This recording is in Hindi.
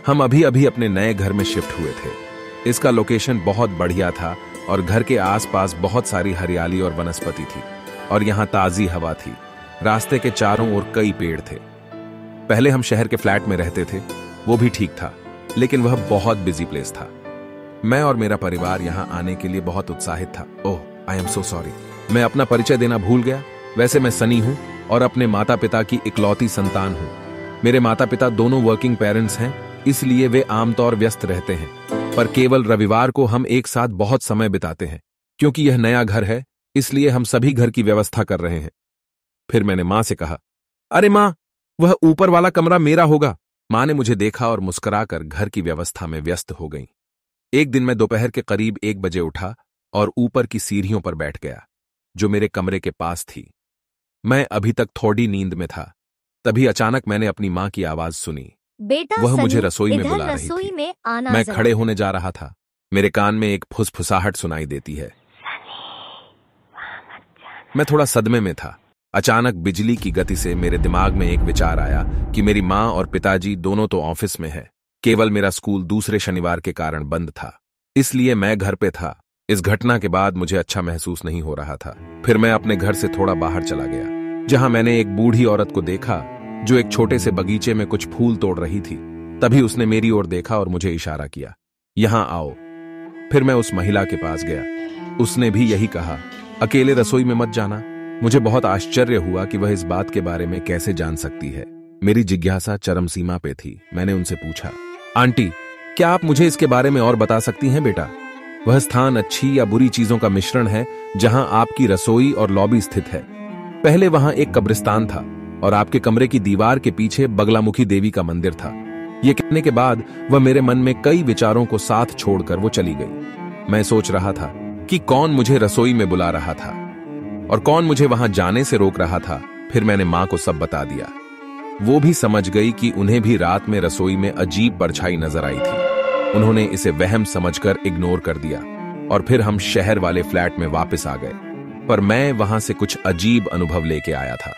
हम अभी अभी अपने नए घर में शिफ्ट हुए थे। इसका लोकेशन बहुत बढ़िया था और घर के आसपास बहुत सारी हरियाली और वनस्पति थी और यहाँ ताजी हवा थी। रास्ते के चारों ओर कई पेड़ थे। पहले हम शहर के फ्लैट में रहते थे, वो भी ठीक था, लेकिन वह बहुत बिजी प्लेस था। मैं और मेरा परिवार यहाँ आने के लिए बहुत उत्साहित था। ओह, आई एम सो सॉरी, मैं अपना परिचय देना भूल गया। वैसे मैं सनी हूँ और अपने माता पिता की इकलौती संतान हूँ। मेरे माता पिता दोनों वर्किंग पेरेंट्स हैं, इसलिए वे आमतौर व्यस्त रहते हैं, पर केवल रविवार को हम एक साथ बहुत समय बिताते हैं। क्योंकि यह नया घर है, इसलिए हम सभी घर की व्यवस्था कर रहे हैं। फिर मैंने माँ से कहा, अरे माँ, वह ऊपर वाला कमरा मेरा होगा। माँ ने मुझे देखा और मुस्कुराकर घर की व्यवस्था में व्यस्त हो गई। एक दिन मैं दोपहर के करीब 1 बजे उठा और ऊपर की सीढ़ियों पर बैठ गया, जो मेरे कमरे के पास थी। मैं अभी तक थोड़ी नींद में था, तभी अचानक मैंने अपनी माँ की आवाज सुनी। बेटा वह सनी, मुझे रसोई में इधर बुला रही रसोई थी। में आना मैं जरा। खड़े होने जा रहा था। मेरे कान में एक फुसफुसाहट सुनाई देती है। मैं थोड़ा सदमे में था। अचानक बिजली की गति से मेरे दिमाग में एक विचार आया कि मेरी माँ और पिताजी दोनों तो ऑफिस में है, केवल मेरा स्कूल दूसरे शनिवार के कारण बंद था, इसलिए मैं घर पे था। इस घटना के बाद मुझे अच्छा महसूस नहीं हो रहा था। फिर मैं अपने घर से थोड़ा बाहर चला गया, जहां मैंने एक बूढ़ी औरत को देखा जो एक छोटे से बगीचे में कुछ फूल तोड़ रही थी। तभी उसने मेरी ओर देखा और मुझे इशारा किया, यहां आओ। फिर मैं उस महिला के पास गया। उसने भी यही कहा, अकेले रसोई में मत जाना। मुझे बहुत आश्चर्य हुआ कि वह इस बात के बारे में कैसे जान सकती है। मेरी जिज्ञासा चरम सीमा पे थी। मैंने उनसे पूछा, आंटी, क्या आप मुझे इसके बारे में और बता सकती हैं बेटा? वह स्थान अच्छी या बुरी चीजों का मिश्रण है जहां आपकी रसोई और लॉबी स्थित है। पहले वहां एक कब्रिस्तान था और आपके कमरे की दीवार के पीछे बगलामुखी देवी का मंदिर था। यह कहने के बाद वह मेरे मन में कई विचारों को साथ छोड़कर वो चली गई। मैं सोच रहा था कि कौन मुझे रसोई में बुला रहा था और कौन मुझे वहां जाने से रोक रहा था। फिर मैंने मां को सब बता दिया। वो भी समझ गई कि उन्हें भी रात में रसोई में अजीब परछाई नजर आई थी। उन्होंने इसे वहम समझकर इग्नोर कर दिया और फिर हम शहर वाले फ्लैट में वापस आ गए। पर मैं वहां से कुछ अजीब अनुभव लेके आया था।